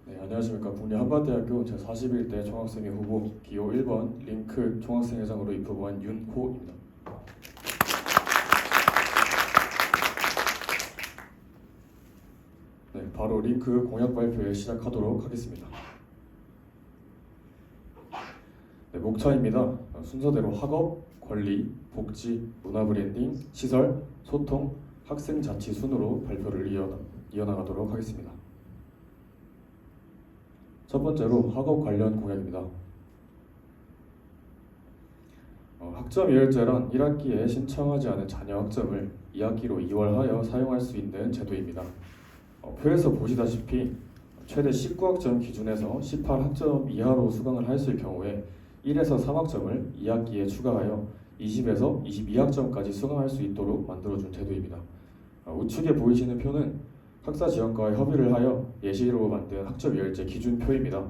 네, 안녕하십니까. 국내 한밭대학교 제41대 총학생회 후보 기호 1번 링크 총학생회장으로 입후보한 윤호입니다. 네, 바로 링크 공약 발표에 시작하도록 하겠습니다. 네, 목차입니다. 순서대로 학업, 권리, 복지, 문화 브랜딩, 시설, 소통, 학생 자치 순으로 발표를 이어나가도록 하겠습니다. 첫 번째로 학업 관련 공약입니다. 학점 이월제란 1학기에 신청하지 않은 자녀 학점을 2학기로 이월하여 사용할 수 있는 제도입니다. 표에서 보시다시피 최대 19학점 기준에서 18학점 이하로 수강을 하였을 경우에 1에서 3학점을 2학기에 추가하여 20에서 22학점까지 수강할 수 있도록 만들어준 제도입니다. 우측에 보이시는 표는 학사 지원과의 협의를 하여 예시로 만든 학점 이월제 기준표입니다.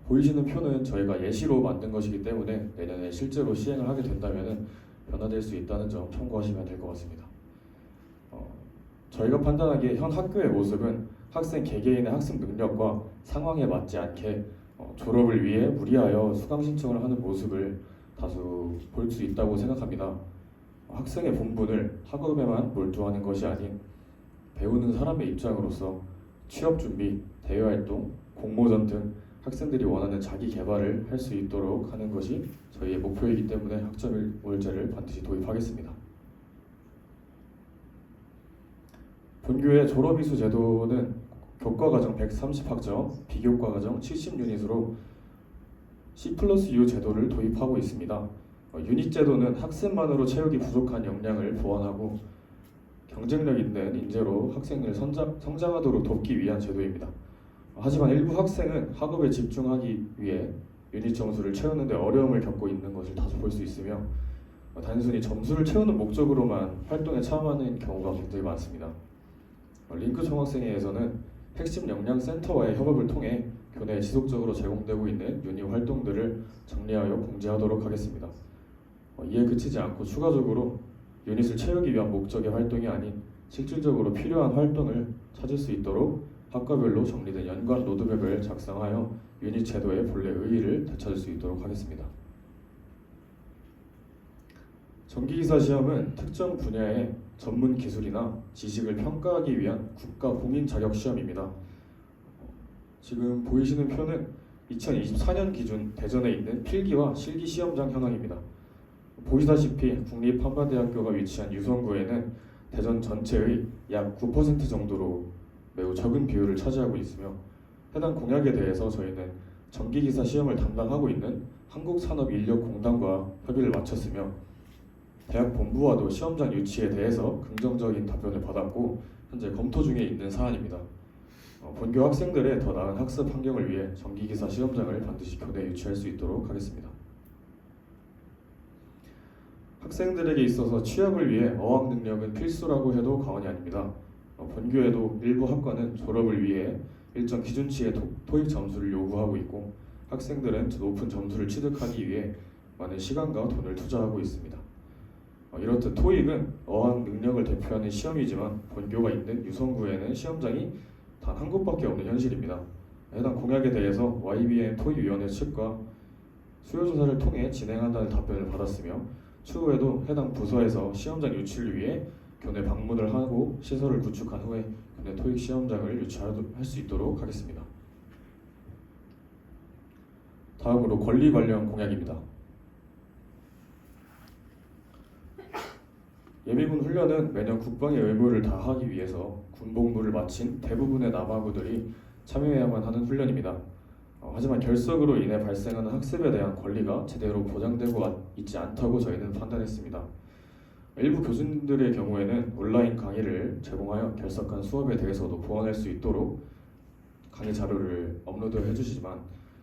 보이시는 표는 저희가 예시로 만든 것이기 때문에 내년에 실제로 시행을 하게 된다면 변화될 수 있다는 점 참고하시면 될 것 같습니다. 저희가 판단하기에 현 학교의 모습은 학생 개개인의 학습 능력과 상황에 맞지 않게 졸업을 위해 무리하여 수강 신청을 하는 모습을 다수 볼 수 있다고 생각합니다. 학생의 본분을 학업에만 몰두하는 것이 아닌 배우는 사람의 입장으로서 취업 준비, 대외 활동, 공모전 등 학생들이 원하는 자기 개발을 할 수 있도록 하는 것이 저희의 목표이기 때문에 학점 이월제를 반드시 도입하겠습니다. 본교의 졸업이수 제도는 교과과정 130학점, 비교과과정 70유닛으로 C+U 제도를 도입하고 있습니다. 유닛 제도는 학생만으로 채우기 부족한 역량을 보완하고 경쟁력 있는 인재로 학생을 성장하도록 돕기 위한 제도입니다. 하지만 일부 학생은 학업에 집중하기 위해 유닛 점수를 채우는 데 어려움을 겪고 있는 것을 다소 볼 수 있으며 단순히 점수를 채우는 목적으로만 활동에 참여하는 경우가 굉장히 많습니다. 링크 총학생회에서는 핵심 역량 센터와의 협업을 통해 교내에 지속적으로 제공되고 있는 유닛 활동들을 정리하여 공지하도록 하겠습니다. 이에 그치지 않고 추가적으로 유닛을 채우기 위한 목적의 활동이 아닌 실질적으로 필요한 활동을 찾을 수 있도록 학과별로 정리된 연관 로드맵을 작성하여 유닛 제도의 본래 의의를 되찾을 수 있도록 하겠습니다. 전기기사 시험은 특정 분야의 전문 기술이나 지식을 평가하기 위한 국가 공인 자격 시험입니다. 지금 보이시는 표는 2024년 기준 대전에 있는 필기와 실기 시험장 현황입니다. 보시다시피 국립 한밭대학교가 위치한 유성구에는 대전 전체의 약 9% 정도로 매우 적은 비율을 차지하고 있으며 해당 공약에 대해서 저희는 전기기사 시험을 담당하고 있는 한국산업인력공단과 협의를 마쳤으며 대학 본부와도 시험장 유치에 대해서 긍정적인 답변을 받았고 현재 검토 중에 있는 사안입니다. 본교 학생들의 더 나은 학습 환경을 위해 전기기사 시험장을 반드시 교내에 유치할 수 있도록 하겠습니다. 학생들에게 있어서 취업을 위해 어학 능력은 필수라고 해도 과언이 아닙니다. 본교에도 일부 학과는 졸업을 위해 일정 기준치의 토익 점수를 요구하고 있고 학생들은 높은 점수를 취득하기 위해 많은 시간과 돈을 투자하고 있습니다. 이렇듯 토익은 어학 능력을 대표하는 시험이지만 본교가 있는 유성구에는 시험장이 단 한 곳밖에 없는 현실입니다. 해당 공약에 대해서 YBN 토익위원회 측과 수요조사를 통해 진행한다는 답변을 받았으며 추후에도 해당 부서에서 시험장 유치를 위해 교내 방문을 하고 시설을 구축한 후에 교내 토익 시험장을 유치할 수 있도록 하겠습니다. 다음으로 권리 관련 공약입니다. 예비군 훈련은 매년 국방의 의무를 다하기 위해서 군복무를 마친 대부분의 남아구들이 참여해야만 하는 훈련입니다. 하지만 결석으로 인해 발생하는 학습에 대한 권리가 제대로 보장되고 있지 않다고 저희는 판단했습니다. 일부 교수님들의 경우에는 온라인 강의를 제공하여 결석한 수업에 대해서도 보완할 수 있도록 강의 자료를 업로드해 주시지만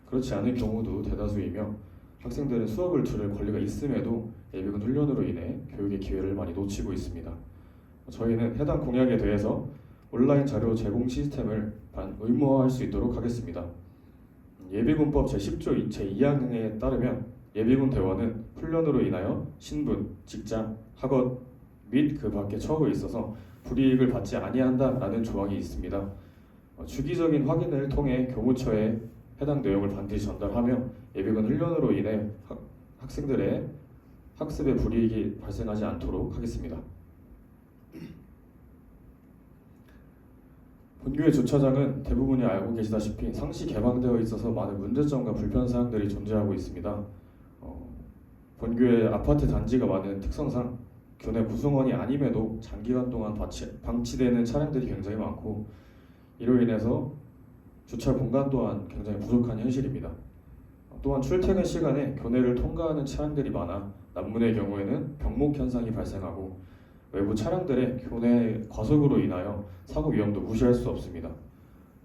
그렇지 않은 경우도 대다수이며 학생들은 수업을 들을 권리가 있음에도 예비군 훈련으로 인해 교육의 기회를 많이 놓치고 있습니다. 저희는 해당 공약에 대해서 온라인 자료 제공 시스템을 의무화할 수 있도록 하겠습니다. 예비군법 제10조 제2항에 따르면 예비군 대원은 훈련으로 인하여 신분, 직장, 학업 및 그 밖의 처우에 있어서 불이익을 받지 아니한다라는 조항이 있습니다. 주기적인 확인을 통해 교무처에 해당 내용을 반드시 전달하며 예비군 훈련으로 인해 학생들의 학습에 불이익이 발생하지 않도록 하겠습니다. 본교의 주차장은 대부분이 알고 계시다시피 상시 개방되어 있어서 많은 문제점과 불편사항들이 존재하고 있습니다. 본교의 아파트 단지가 많은 특성상 교내 구성원이 아님에도 장기간 동안 방치되는 차량들이 굉장히 많고 이로 인해서 주차 공간 또한 굉장히 부족한 현실입니다. 또한 출퇴근 시간에 교내를 통과하는 차량들이 많아 난문의 경우에는 병목 현상이 발생하고 외부 차량들의 교내 과속으로 인하여 사고 위험도 무시할 수 없습니다.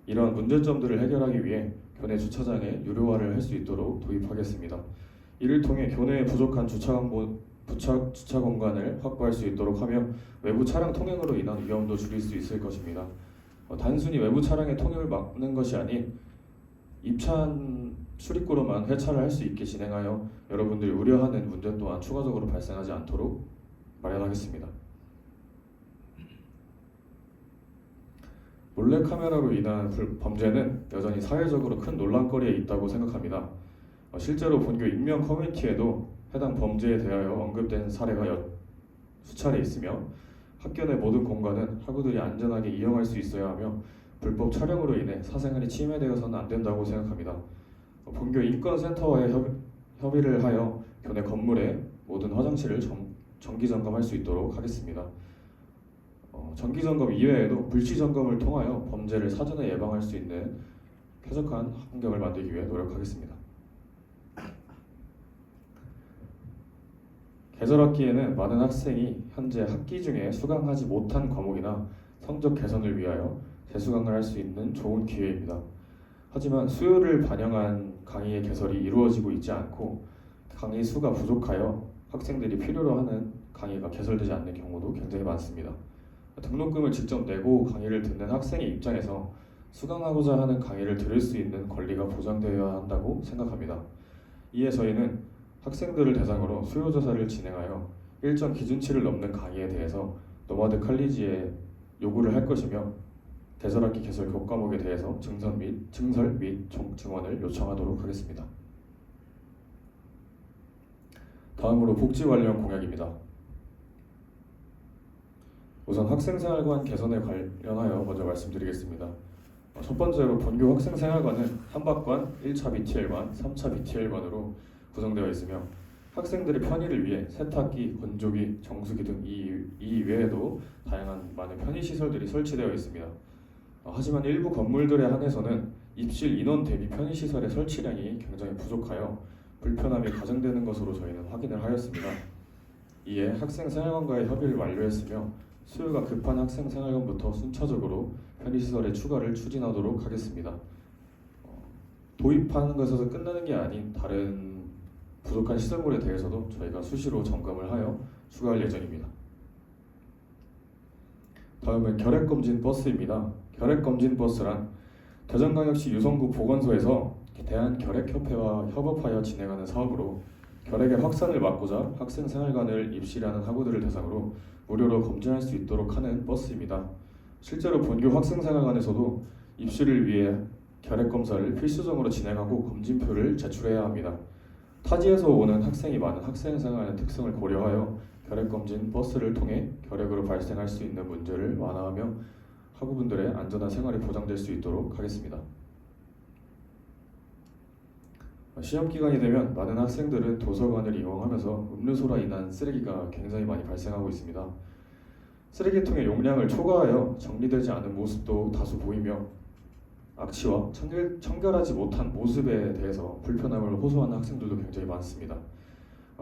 이러한 문제점들을 해결하기 위해 교내 주차장에 유료화를 할 수 있도록 도입하겠습니다. 이를 통해 교내에 부족한 주차 공간을 확보할 수 있도록 하며 외부 차량 통행으로 인한 위험도 줄일 수 있을 것입니다. 단순히 외부 차량의 통행을 막는 것이 아닌 입차한 출입구로만 회차를 할 수 있게 진행하여 여러분들이 우려하는 문제 또한 추가적으로 발생하지 않도록 마련하겠습니다. 몰래카메라로 인한 범죄는 여전히 사회적으로 큰 논란거리에 있다고 생각합니다. 실제로 본교 익명 커뮤니티에도 해당 범죄에 대하여 언급된 사례가 수차례 있으며 학교 내 모든 공간은 학우들이 안전하게 이용할 수 있어야 하며 불법 촬영으로 인해 사생활이 침해되어서는 안 된다고 생각합니다. 본교 인권센터와의 협의를 하여 교내 건물의 모든 화장실을 정기 점검할 수 있도록 하겠습니다. 정기 점검 이외에도 불시 점검을 통하여 범죄를 사전에 예방할 수 있는 쾌적한 환경을 만들기 위해 노력하겠습니다. 계절학기에는 많은 학생이 현재 학기 중에 수강하지 못한 과목이나 성적 개선을 위하여 재수강을 할 수 있는 좋은 기회입니다. 하지만 수요를 반영한 강의의 개설이 이루어지고 있지 않고 강의 수가 부족하여 학생들이 필요로 하는 강의가 개설되지 않는 경우도 굉장히 많습니다. 등록금을 직접 내고 강의를 듣는 학생의 입장에서 수강하고자 하는 강의를 들을 수 있는 권리가 보장되어야 한다고 생각합니다. 이에 저희는 학생들을 대상으로 수요조사를 진행하여 일정 기준치를 넘는 강의에 대해서 노마드 칼리지에 요구를 할 것이며 계절학기 개설 교과목에 대해서 증설 및 증원을 요청하도록 하겠습니다. 다음으로 복지 관련 공약입니다. 우선 학생생활관 개선에 관련하여 먼저 말씀드리겠습니다. 첫 번째로 본교 학생생활관은 한박관, 1차 BTL관, 3차 BTL관으로 구성되어 있으며 학생들의 편의를 위해 세탁기, 건조기, 정수기 등 이 외에도 다양한 많은 편의시설들이 설치되어 있습니다. 하지만 일부 건물들에 한해서는 입실 인원 대비 편의시설의 설치량이 굉장히 부족하여 불편함이 가중되는 것으로 저희는 확인을 하였습니다. 이에 학생생활관과의 협의를 완료했으며 수요가 급한 학생생활관부터 순차적으로 편의시설의 추가를 추진하도록 하겠습니다. 도입하는 것에서 끝나는 게 아닌 다른 부족한 시설물에 대해서도 저희가 수시로 점검을 하여 추가할 예정입니다. 다음은 결핵검진 버스입니다. 결핵검진 버스란 대전광역시 유성구 보건소에서 대한결핵협회와 협업하여 진행하는 사업으로 결핵의 확산을 막고자 학생생활관을 입실하는 학우들을 대상으로 무료로 검진할 수 있도록 하는 버스입니다. 실제로 본교 학생생활관에서도 입시를 위해 결핵검사를 필수적으로 진행하고 검진표를 제출해야 합니다. 타지에서 오는 학생이 많은 학생생활의 특성을 고려하여 결핵검진 버스를 통해 결핵으로 발생할 수 있는 문제를 완화하며 학우분들의 안전한 생활이 보장될 수 있도록 하겠습니다. 시험 기간이 되면 많은 학생들은 도서관을 이용하면서 음료수로 인한 쓰레기가 굉장히 많이 발생하고 있습니다. 쓰레기통의 용량을 초과하여 정리되지 않은 모습도 다수 보이며 악취와 청결하지 못한 모습에 대해서 불편함을 호소하는 학생들도 굉장히 많습니다.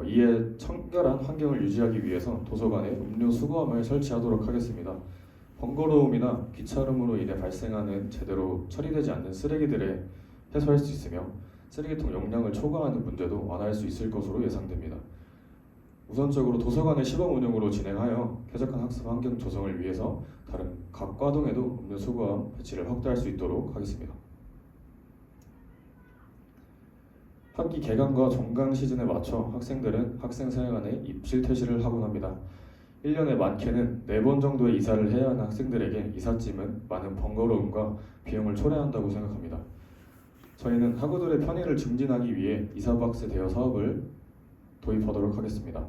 이에 청결한 환경을 유지하기 위해서 도서관에 음료 수거함을 설치하도록 하겠습니다. 번거로움이나 귀찮음으로 인해 발생하는 제대로 처리되지 않는 쓰레기들을 해소할 수 있으며 쓰레기통 용량을 초과하는 문제도 완화할 수 있을 것으로 예상됩니다. 우선적으로 도서관의 시범 운영으로 진행하여 쾌적한 학습 환경 조성을 위해서 다른 각 과동에도 음료 수거함 배치를 확대할 수 있도록 하겠습니다. 학기 개강과 종강 시즌에 맞춰 학생들은 학생생활관에 입실 퇴실을 하곤 합니다. 1년에 많게는 4번 정도의 이사를 해야 하는 학생들에게 이삿짐은 많은 번거로움과 비용을 초래한다고 생각합니다. 저희는 학우들의 편의를 증진하기 위해 이사박스 대여 사업을 도입하도록 하겠습니다.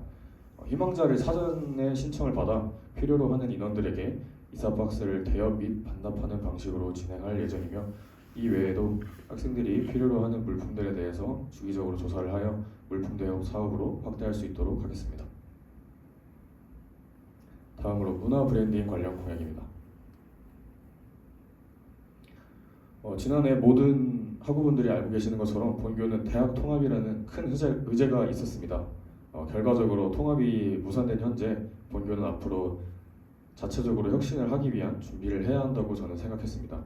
희망자를 사전에 신청을 받아 필요로 하는 인원들에게 이사박스를 대여 및 반납하는 방식으로 진행할 예정이며, 이 외에도 학생들이 필요로 하는 물품들에 대해서 주기적으로 조사를 하여 물품 대여 사업으로 확대할 수 있도록 하겠습니다. 다음으로 문화 브랜딩 관련 공약입니다. 지난해 모든 학우분들이 알고 계시는 것처럼 본교는 대학 통합이라는 큰 의제가 있었습니다. 결과적으로 통합이 무산된 현재 본교는 앞으로 자체적으로 혁신을 하기 위한 준비를 해야 한다고 저는 생각했습니다.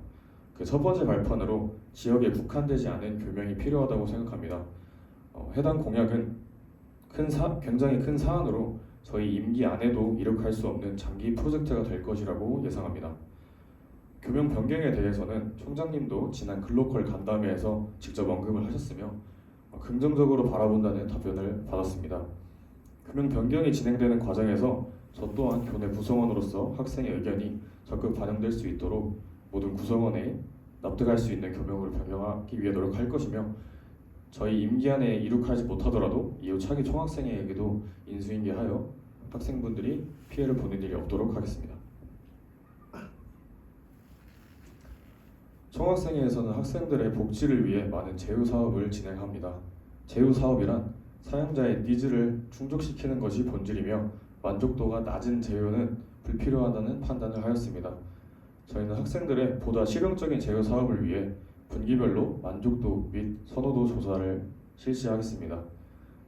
그 첫 번째 발판으로 지역에 국한되지 않은 교명이 필요하다고 생각합니다. 해당 공약은 굉장히 큰 사안으로 저희 임기 안에도 이룩할 수 없는 장기 프로젝트가 될 것이라고 예상합니다. 교명 변경에 대해서는 총장님도 지난 글로컬 간담회에서 직접 언급을 하셨으며 긍정적으로 바라본다는 답변을 받았습니다. 교명 변경이 진행되는 과정에서 저 또한 교내 구성원으로서 학생의 의견이 적극 반영될 수 있도록 모든 구성원에 납득할 수 있는 교명으로 변경하기 위해 노력할 것이며, 저희 임기 안에 이룩하지 못하더라도 이후 차기 총학생에게도 인수인계하여 학생분들이 피해를 보는 일이 없도록 하겠습니다. 총학생회에서는 학생들의 복지를 위해 많은 제휴 사업을 진행합니다. 제휴 사업이란 사용자의 니즈를 충족시키는 것이 본질이며, 만족도가 낮은 제휴는 불필요하다는 판단을 하였습니다. 저희는 학생들의 보다 실용적인 제휴 사업을 위해 분기별로 만족도 및 선호도 조사를 실시하겠습니다.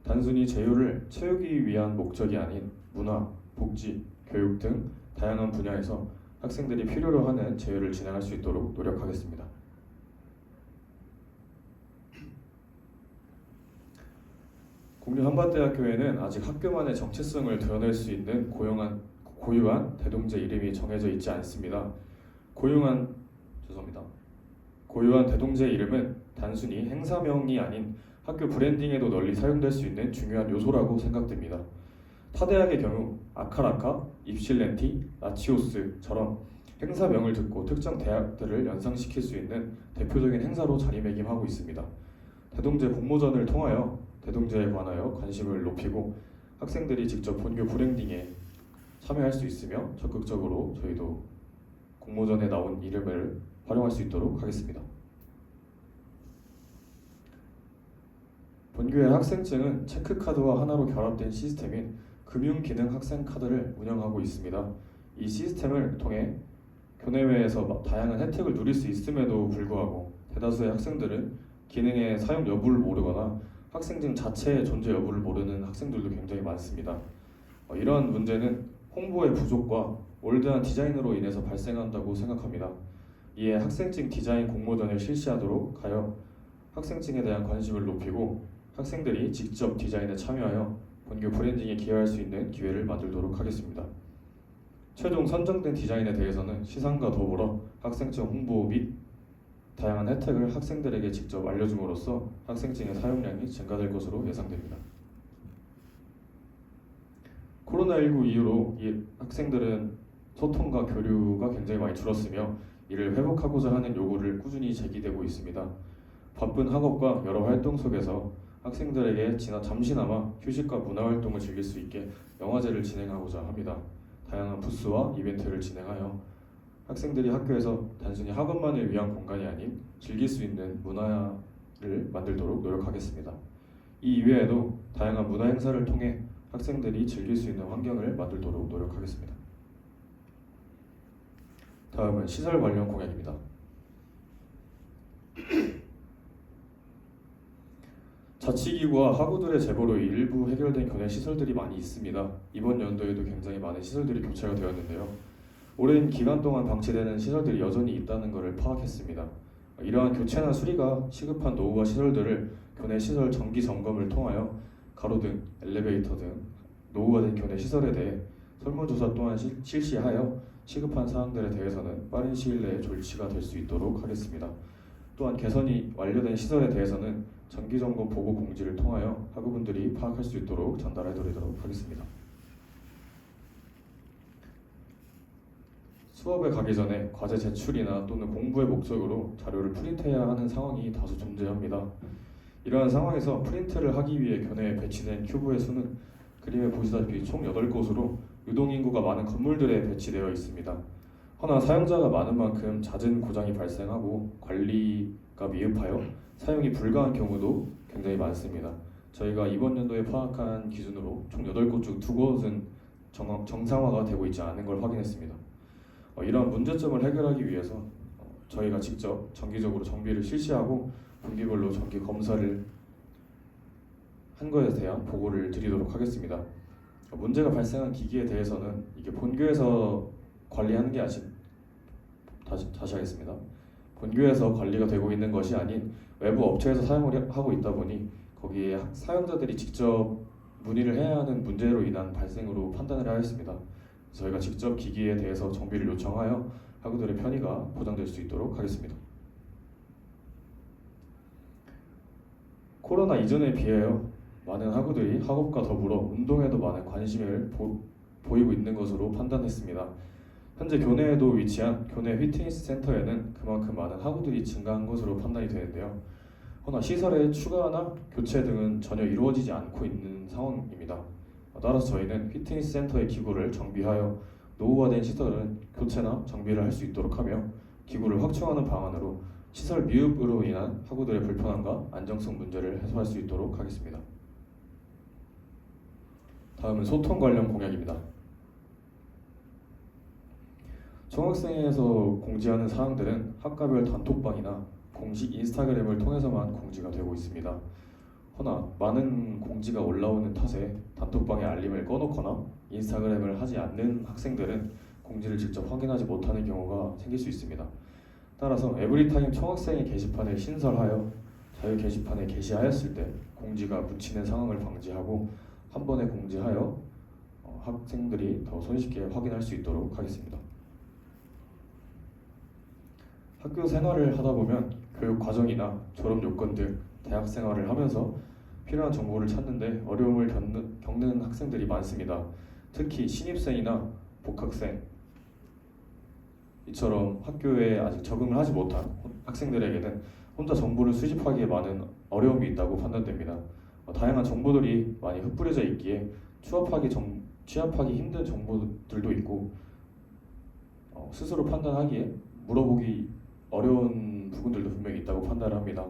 단순히 제휴를 채우기 위한 목적이 아닌 문화, 복지, 교육 등 다양한 분야에서 학생들이 필요로 하는 제휴를 진행할 수 있도록 노력하겠습니다. 국립한밭대학교에는 아직 학교만의 정체성을 드러낼 수 있는 고유한 대동제 이름이 정해져 있지 않습니다. 고유한 대동제 이름은 단순히 행사명이 아닌 학교 브랜딩에도 널리 사용될 수 있는 중요한 요소라고 생각됩니다. 타 대학의 경우 아카라카, 입실렌티, 나치오스처럼 행사명을 듣고 특정 대학들을 연상시킬 수 있는 대표적인 행사로 자리매김하고 있습니다. 대동제 공모전을 통하여 대동제에 관하여 관심을 높이고 학생들이 직접 본교 브랜딩에 참여할 수 있으며, 적극적으로 저희도 공모전에 나온 이름을 활용할 수 있도록 하겠습니다. 본교의 학생증은 체크카드와 하나로 결합된 시스템인 금융기능 학생카드를 운영하고 있습니다. 이 시스템을 통해 교내외에서 다양한 혜택을 누릴 수 있음에도 불구하고 대다수의 학생들은 기능의 사용 여부를 모르거나 학생증 자체의 존재 여부를 모르는 학생들도 굉장히 많습니다. 이러한 문제는 홍보의 부족과 올드한 디자인으로 인해서 발생한다고 생각합니다. 이에 학생증 디자인 공모전을 실시하도록 하여 학생증에 대한 관심을 높이고 학생들이 직접 디자인에 참여하여 본교 브랜딩에 기여할 수 있는 기회를 만들도록 하겠습니다. 최종 선정된 디자인에 대해서는 시상과 더불어 학생증 홍보 및 다양한 혜택을 학생들에게 직접 알려줌으로써 학생증의 사용량이 증가될 것으로 예상됩니다. 코로나19 이후로 이 학생들은 소통과 교류가 굉장히 많이 줄었으며 이를 회복하고자 하는 요구를 꾸준히 제기되고 있습니다. 바쁜 학업과 여러 활동 속에서 학생들에게 잠시나마 휴식과 문화활동을 즐길 수 있게 영화제를 진행하고자 합니다. 다양한 부스와 이벤트를 진행하여 학생들이 학교에서 단순히 학업만을 위한 공간이 아닌 즐길 수 있는 문화를 만들도록 노력하겠습니다. 이 이외에도 다양한 문화 행사를 통해 학생들이 즐길 수 있는 환경을 만들도록 노력하겠습니다. 다음은 시설 관련 공약입니다. 자치기구와 학우들의 제보로 일부 해결된 교내 시설들이 많이 있습니다. 이번 연도에도 굉장히 많은 시설들이 교체가 되었는데요. 오랜 기간 동안 방치되는 시설들이 여전히 있다는 것을 파악했습니다. 이러한 교체나 수리가 시급한 노후화 시설들을 교내 시설 정기 점검을 통하여 가로등, 엘리베이터 등 노후화된 교내 시설에 대해 설문조사 또한 실시하여 시급한 사항들에 대해서는 빠른 시일 내에 조치가 될 수 있도록 하겠습니다. 또한 개선이 완료된 시설에 대해서는 정기점검 보고 공지를 통하여 학우분들이 파악할 수 있도록 전달해 드리도록 하겠습니다. 수업에 가기 전에 과제 제출이나 또는 공부의 목적으로 자료를 프린트해야 하는 상황이 다소 존재합니다. 이러한 상황에서 프린트를 하기 위해 교내에 배치된 큐브의 수는 그림에 보시다시피 총 8곳으로 유동인구가 많은 건물들에 배치되어 있습니다. 허나 사용자가 많은 만큼 잦은 고장이 발생하고 관리가 미흡하여 사용이 불가한 경우도 굉장히 많습니다. 저희가 이번 연도에 파악한 기준으로 총 8곳 중 2곳은 정상화가 되고 있지 않은 걸 확인했습니다. 이러한 문제점을 해결하기 위해서 저희가 직접 정기적으로 정비를 실시하고 분기별로 정기 검사를 한 것에 대한 보고를 드리도록 하겠습니다. 문제가 발생한 기기에 대해서는 이게 본교에서 관리하는 게 다시 하겠습니다. 본교에서 관리가 되고 있는 것이 아닌 외부 업체에서 사용을 하고 있다 보니 거기에 사용자들이 직접 문의를 해야 하는 문제로 인한 발생으로 판단을 하였습니다. 저희가 직접 기기에 대해서 정비를 요청하여 학우들의 편의가 보장될 수 있도록 하겠습니다. 코로나 이전에 비하여 많은 학우들이 학업과 더불어 운동에도 많은 관심을 보이고 있는 것으로 판단했습니다. 현재 교내에도 위치한 교내 피트니스 센터에는 그만큼 많은 학우들이 증가한 것으로 판단이 되는데요. 허나 시설의 추가나 교체 등은 전혀 이루어지지 않고 있는 상황입니다. 따라서 저희는 피트니스 센터의 기구를 정비하여 노후화된 시설은 교체나 정비를 할 수 있도록 하며 기구를 확충하는 방안으로 시설 미흡으로 인한 학우들의 불편함과 안정성 문제를 해소할 수 있도록 하겠습니다. 다음은 소통 관련 공약입니다. 총학생회에서 공지하는 사항들은 학과별 단톡방이나 공식 인스타그램을 통해서만 공지가 되고 있습니다. 허나 많은 공지가 올라오는 탓에 단톡방에 알림을 꺼놓거나 인스타그램을 하지 않는 학생들은 공지를 직접 확인하지 못하는 경우가 생길 수 있습니다. 따라서 에브리타임 총학생회 게시판을 신설하여 자유 게시판에 게시하였을 때 공지가 묻히는 상황을 방지하고 한 번에 공지하여 학생들이 더 손쉽게 확인할 수 있도록 하겠습니다. 학교 생활을 하다 보면 교육 과정이나 졸업 요건들, 대학 생활을 하면서 필요한 정보를 찾는데 어려움을 겪는 학생들이 많습니다. 특히 신입생이나 복학생 이처럼 학교에 아직 적응을 하지 못한 학생들에게는 혼자 정보를 수집하기에 많은 어려움이 있다고 판단됩니다. 다양한 정보들이 많이 흩뿌려져 있기에 취합하기 힘든 정보들도 있고 스스로 판단하기에 물어보기 어려운 부분들도 분명히 있다고 판단을 합니다.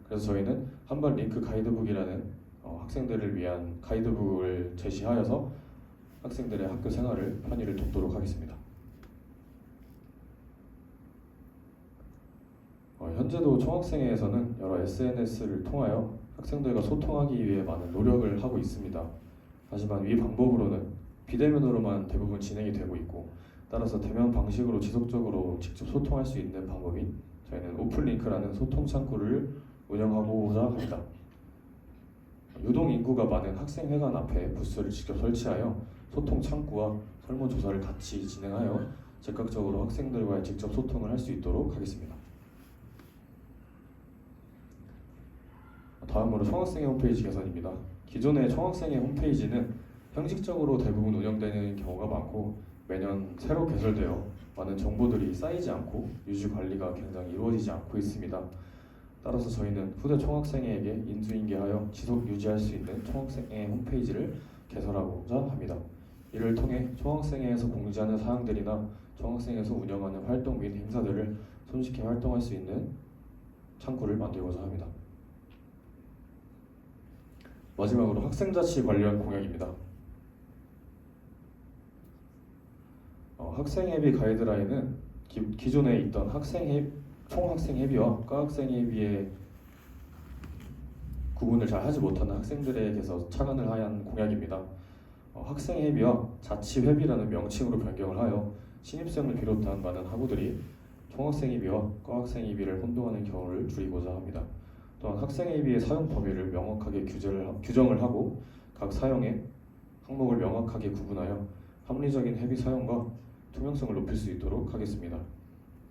그래서 저희는 한반 링크 가이드북이라는 학생들을 위한 가이드북을 제시하여서 학생들의 학교 생활을 편의를 돕도록 하겠습니다. 현재도 총학생회에서는 여러 SNS를 통하여 학생들과 소통하기 위해 많은 노력을 하고 있습니다. 하지만 위 방법으로는 비대면으로만 대부분 진행이 되고 있고 따라서 대면 방식으로 지속적으로 직접 소통할 수 있는 방법인 저희는 오픈링크라는 소통 창구를 운영하고자 합니다. 유동 인구가 많은 학생회관 앞에 부스를 직접 설치하여 소통 창구와 설문조사를 같이 진행하여 즉각적으로 학생들과의 직접 소통을 할 수 있도록 하겠습니다. 다음으로 총학생회 홈페이지 개선입니다. 기존의 총학생회 홈페이지는 형식적으로 대부분 운영되는 경우가 많고 매년 새로 개설되어 많은 정보들이 쌓이지 않고 유지 관리가 굉장히 이루어지지 않고 있습니다. 따라서 저희는 후대 총학생회에게 인수인계하여 지속 유지할 수 있는 총학생회 홈페이지를 개설하고자 합니다. 이를 통해 총학생회에서 공지하는 사항들이나 총학생회에서 운영하는 활동 및 행사들을 손쉽게 활동할 수 있는 창구를 만들고자 합니다. 마지막으로 학생자치 관련 공약입니다. 학생회비 가이드라인은 기존에 있던 총학생회비와 과학생회비의 구분을 잘 하지 못하는 학생들에게서 착안을 하얀 공약입니다. 학생회비와 자치회비라는 명칭으로 변경을 하여 신입생을 비롯한 많은 학우들이 총학생회비와 과학생회비를 혼동하는 경우를 줄이고자 합니다. 또한 학생회비의 사용 범위를 명확하게 규정을 하고 각 사용의 항목을 명확하게 구분하여 합리적인 회비 사용과 투명성을 높일 수 있도록 하겠습니다.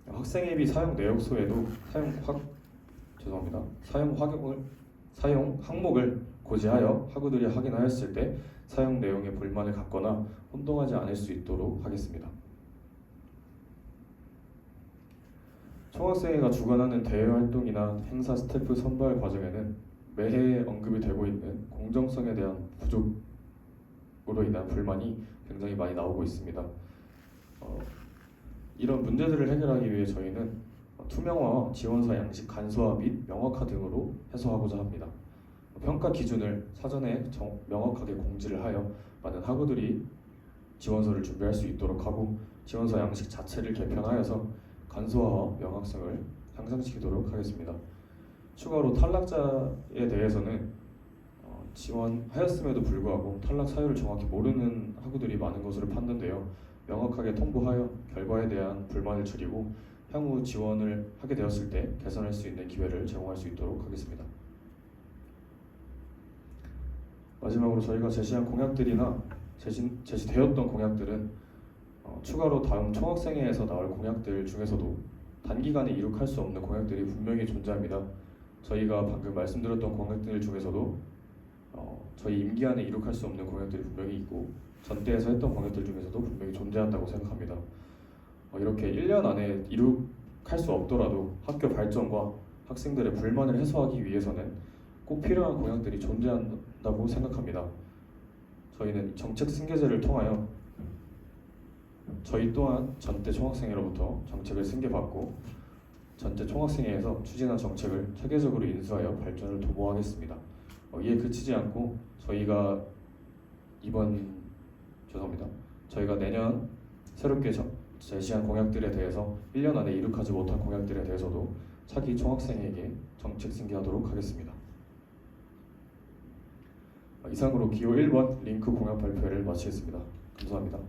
학생회비 사용 내역서에도 사용 항목을 고지하여 학우들이 확인하였을 때 사용 내용에 불만을 갖거나 혼동하지 않을 수 있도록 하겠습니다. 총학생회가 주관하는 대외 활동이나 행사 스태프 선발 과정에는 매해 언급이 되고 있는 공정성에 대한 부족으로 인한 불만이 굉장히 많이 나오고 있습니다. 이런 문제들을 해결하기 위해 저희는 투명화와 지원서 양식 간소화 및 명확화 등으로 해소하고자 합니다. 평가 기준을 사전에 명확하게 공지를 하여 많은 학우들이 지원서를 준비할 수 있도록 하고, 지원서 양식 자체를 개편하여서 간소화와 명확성을 향상시키도록 하겠습니다. 추가로 탈락자에 대해서는 지원하였음에도 불구하고 탈락 사유를 정확히 모르는 학우들이 많은 것으로 판단되어 명확하게 통보하여 결과에 대한 불만을 줄이고 향후 지원을 하게 되었을 때 개선할 수 있는 기회를 제공할 수 있도록 하겠습니다. 마지막으로 저희가 제시한 공약들이나 제시되었던 공약들은 추가로 다음 총학생회에서 나올 공약들 중에서도 단기간에 이룩할 수 없는 공약들이 분명히 존재합니다. 저희가 방금 말씀드렸던 공약들 중에서도 저희 임기 안에 이룩할 수 없는 공약들이 분명히 있고, 전대에서 했던 공약들 중에서도 분명히 존재한다고 생각합니다. 이렇게 1년 안에 이룩할 수 없더라도 학교 발전과 학생들의 불만을 해소하기 위해서는 꼭 필요한 공약들이 존재한다고 생각합니다. 저희는 정책 승계제를 통하여 저희 또한 전대 총학생회로부터 정책을 승계받고 전대 총학생회에서 추진한 정책을 체계적으로 인수하여 발전을 도모하겠습니다. 이에 그치지 않고 저희가 저희가 내년 새롭게 제시한 공약들에 대해서 1년 안에 이룩하지 못한 공약들에 대해서도 차기 총학생회에게 정책 승계하도록 하겠습니다. 이상으로 기호 1번 링크 공약 발표를 마치겠습니다. 감사합니다.